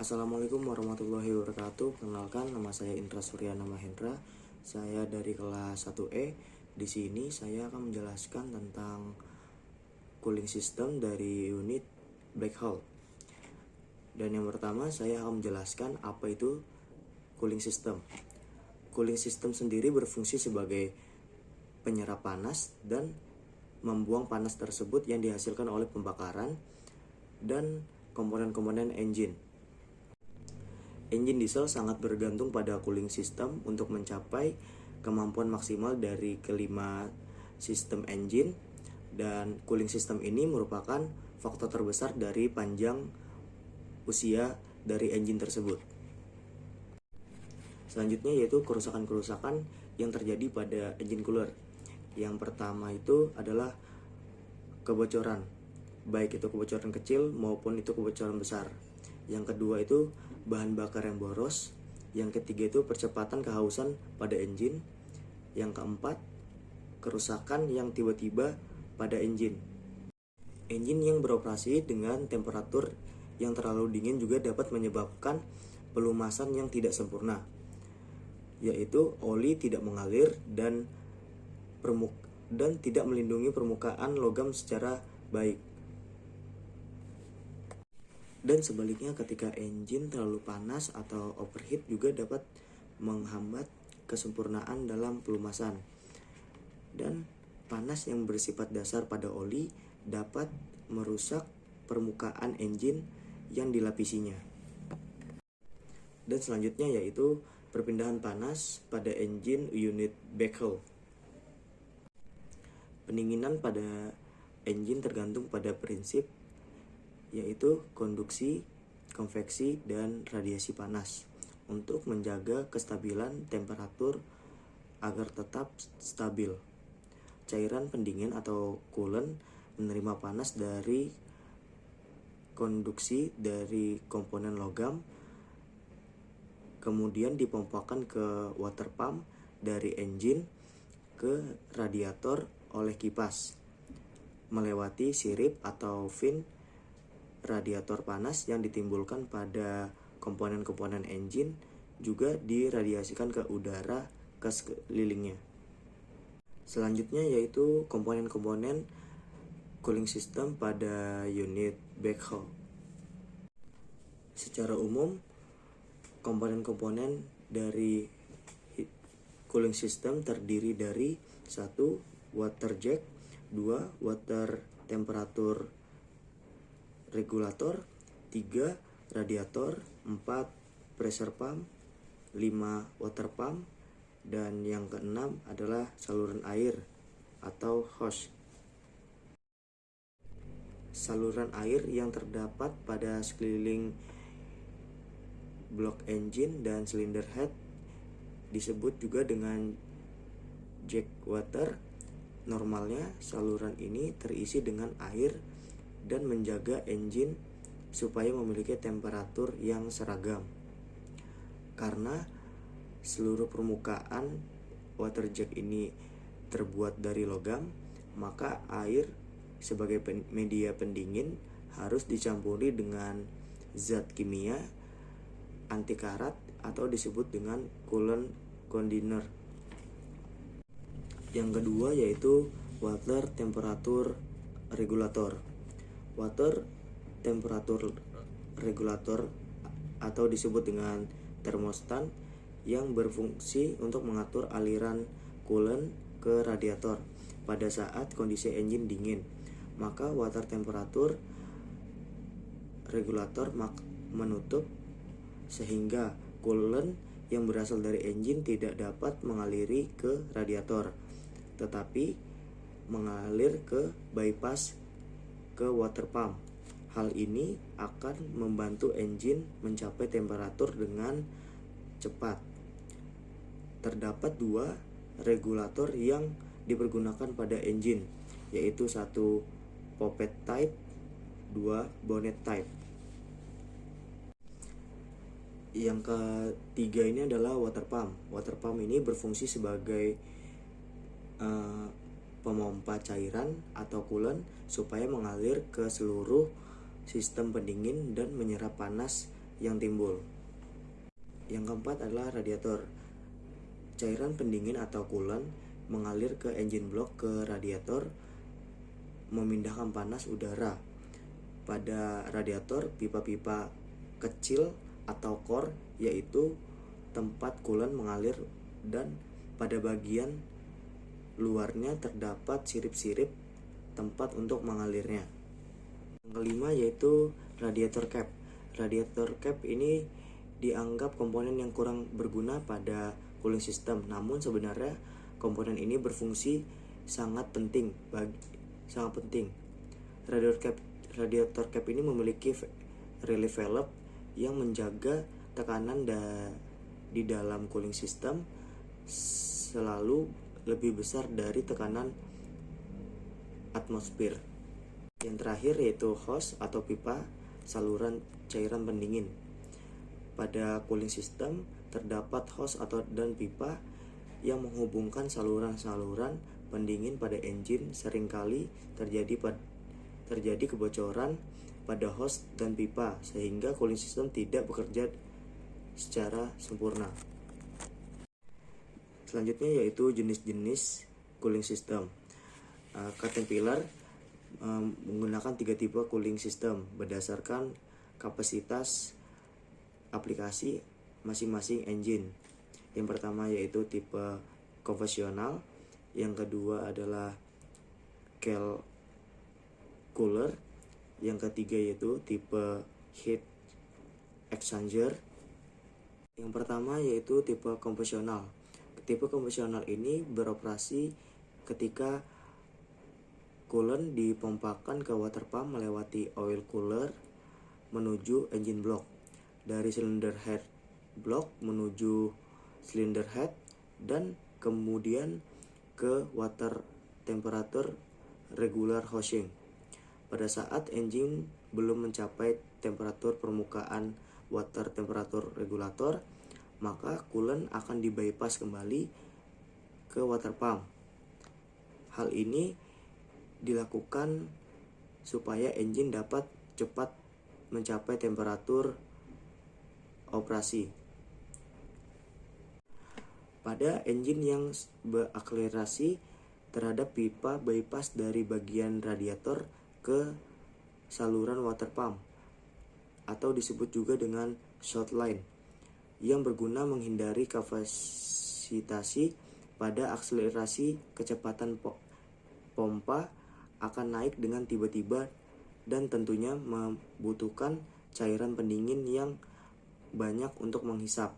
Assalamualaikum warahmatullahi wabarakatuh. Kenalkan, nama saya Indra Suryana Mahendra. Saya dari kelas 1E. Di sini saya akan menjelaskan tentang cooling system dari unit black hole. Dan yang pertama, saya akan menjelaskan apa itu cooling system. Cooling system sendiri berfungsi sebagai penyerap panas dan membuang panas tersebut yang dihasilkan oleh pembakaran dan komponen-komponen engine. Engine diesel sangat bergantung pada cooling system untuk mencapai kemampuan maksimal dari kelima sistem engine, dan cooling system ini merupakan faktor terbesar dari panjang usia dari engine tersebut. Selanjutnya yaitu kerusakan-kerusakan yang terjadi pada engine cooler. Yang pertama itu adalah kebocoran, baik itu kebocoran kecil maupun itu kebocoran besar. Yang kedua itu bahan bakar yang boros. Yang ketiga itu percepatan kehausan pada engine. Yang keempat, kerusakan yang tiba-tiba pada engine. Engine yang beroperasi dengan temperatur yang terlalu dingin juga dapat menyebabkan pelumasan yang tidak sempurna, yaitu oli tidak mengalir dan tidak melindungi permukaan logam secara baik. Dan sebaliknya, ketika engine terlalu panas atau overheat juga dapat menghambat kesempurnaan dalam pelumasan. Dan panas yang bersifat dasar pada oli dapat merusak permukaan engine yang dilapisinya. Dan selanjutnya yaitu perpindahan panas pada engine unit black hole. Pendinginan pada engine tergantung pada prinsip yaitu konduksi, konveksi, dan radiasi panas untuk menjaga kestabilan temperatur agar tetap stabil. Cairan pendingin atau coolant menerima panas dari konduksi dari komponen logam, kemudian dipompakan ke water pump dari engine ke radiator oleh kipas, melewati sirip atau fin radiator panas yang ditimbulkan pada komponen-komponen engine juga diradiasikan ke udara ke sekelilingnya. Selanjutnya yaitu komponen-komponen cooling system pada unit black hole. Secara umum, komponen-komponen dari cooling system terdiri dari 1. Water jet, 2. Water temperature regulator, 3. Radiator, 4. Pressure pump, 5. Water pump, dan yang keenam adalah saluran air atau hose. Saluran air yang terdapat pada sekeliling blok engine dan cylinder head disebut juga dengan jack water. Normalnya saluran ini terisi dengan air dan menjaga engine supaya memiliki temperatur yang seragam. Karena seluruh permukaan water jet ini terbuat dari logam, maka air sebagai media pendingin harus dicampuri dengan zat kimia anti karat atau disebut dengan coolant conditioner. Yang kedua yaitu water temperature regulator. Water temperature regulator atau disebut dengan termostat yang berfungsi untuk mengatur aliran coolant ke radiator pada saat kondisi engine dingin. Maka water temperature regulator menutup sehingga coolant yang berasal dari engine tidak dapat mengaliri ke radiator, tetapi mengalir ke bypass ke water pump. Hal ini akan membantu engine mencapai temperatur dengan cepat. Terdapat 2 regulator yang dipergunakan pada engine, yaitu 1 poppet type, 2 bonnet type. Yang ketiga ini adalah water pump. Water pump ini berfungsi sebagai pemompa cairan atau coolant supaya mengalir ke seluruh sistem pendingin dan menyerap panas yang timbul. Yang keempat adalah radiator. Cairan pendingin atau coolant mengalir ke engine block ke radiator, memindahkan panas udara. Pada radiator, pipa-pipa kecil atau core yaitu tempat coolant mengalir, dan pada bagian luarnya terdapat sirip-sirip tempat untuk mengalirnya. Yang kelima yaitu radiator cap. Radiator cap ini dianggap komponen yang kurang berguna pada cooling system, namun sebenarnya komponen ini berfungsi sangat penting. Radiator cap ini memiliki relief valve yang menjaga tekanan di dalam cooling system selalu lebih besar dari tekanan atmosfer. Yang terakhir yaitu hose atau pipa saluran cairan pendingin. Pada cooling system terdapat hose dan pipa yang menghubungkan saluran-saluran pendingin pada engine. Seringkali terjadi kebocoran pada hose dan pipa sehingga cooling system tidak bekerja secara sempurna. Selanjutnya yaitu jenis-jenis cooling system. Caterpillar menggunakan 3 tipe cooling system berdasarkan kapasitas aplikasi masing-masing engine. Yang pertama yaitu tipe konvensional, yang kedua adalah Gel cooler, yang ketiga yaitu tipe heat exchanger. Yang pertama yaitu tipe konvensional. Tipe konvensional ini beroperasi ketika coolant dipompakan ke water pump melewati oil cooler menuju engine block, dari cylinder head block menuju cylinder head, dan kemudian ke water temperature regular housing. Pada saat engine belum mencapai temperatur permukaan water temperature regulator, maka coolant akan dibypass kembali ke water pump. Hal ini dilakukan supaya engine dapat cepat mencapai temperatur operasi. Pada engine yang berakselerasi, terhadap pipa bypass dari bagian radiator ke saluran water pump, atau disebut juga dengan short line, yang berguna menghindari kapasitasi. Pada akselerasi, kecepatan pompa akan naik dengan tiba-tiba dan tentunya membutuhkan cairan pendingin yang banyak untuk menghisap.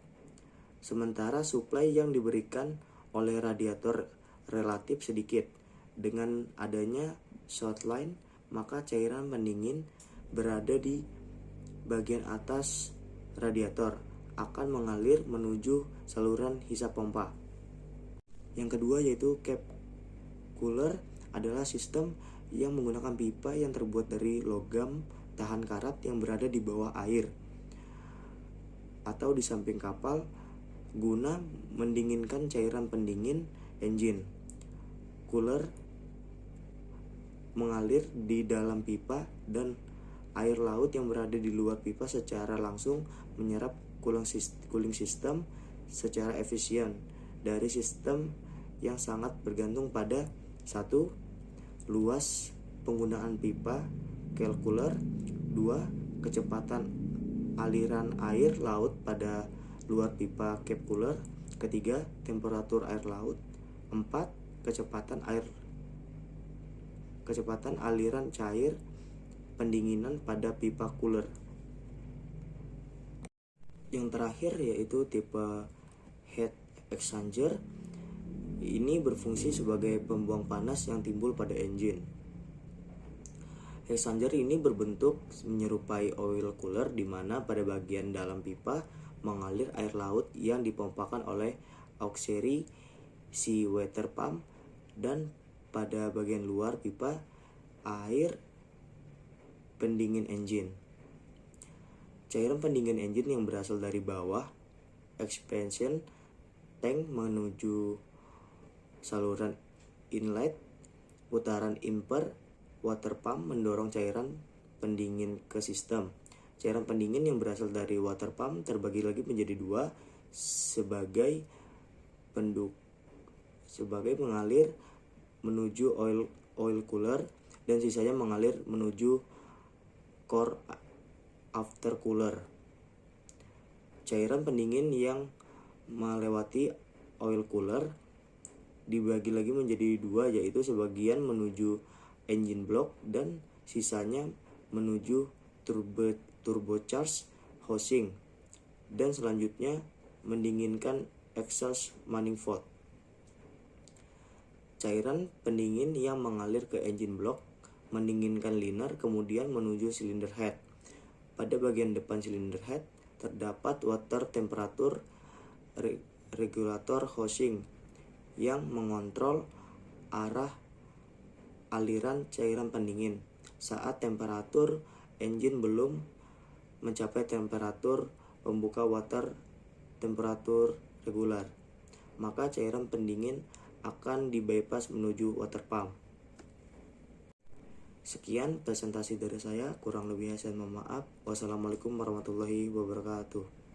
Sementara suplai yang diberikan oleh radiator relatif sedikit. Dengan adanya short line, maka cairan pendingin berada di bagian atas radiator akan mengalir menuju saluran hisap pompa. Yang kedua yaitu cap cooler adalah sistem yang menggunakan pipa yang terbuat dari logam tahan karat yang berada di bawah air atau di samping kapal guna mendinginkan cairan pendingin engine. Cooler mengalir di dalam pipa dan air laut yang berada di luar pipa secara langsung menyerap cooling system secara efisien dari sistem yang sangat bergantung pada 1. Luas penggunaan pipa gel cooler, 2. Kecepatan aliran air laut pada luar pipa cap cooler, ketiga temperatur air laut, 4. Kecepatan aliran cair pendinginan pada pipa cooler. Yang terakhir yaitu tipe heat exchanger. Ini berfungsi sebagai pembuang panas yang timbul pada engine. Exchanger ini berbentuk menyerupai oil cooler, di mana pada bagian dalam pipa mengalir air laut yang dipompakan oleh auxiliary seawater pump, dan pada bagian luar pipa air pendingin engine. Cairan pendingin engine yang berasal dari bawah expansion tank menuju saluran inlet. Putaran imper water pump mendorong cairan pendingin ke sistem. Cairan pendingin yang berasal dari water pump terbagi lagi menjadi dua sebagai mengalir menuju oil cooler dan sisanya mengalir menuju core after cooler. Cairan pendingin yang melewati oil cooler dibagi lagi menjadi dua, yaitu sebagian menuju engine block dan sisanya menuju turbocharged housing, dan selanjutnya mendinginkan exhaust manifold. Cairan pendingin yang mengalir ke engine block mendinginkan liner kemudian menuju cylinder head. Pada bagian depan cylinder head terdapat water temperature regulator housing yang mengontrol arah aliran cairan pendingin saat temperatur engine belum mencapai temperatur pembuka water temperatur regular, maka cairan pendingin akan di-bypass menuju water pump. Sekian presentasi dari saya, kurang lebihnya saya mohon maaf. Wassalamualaikum warahmatullahi wabarakatuh.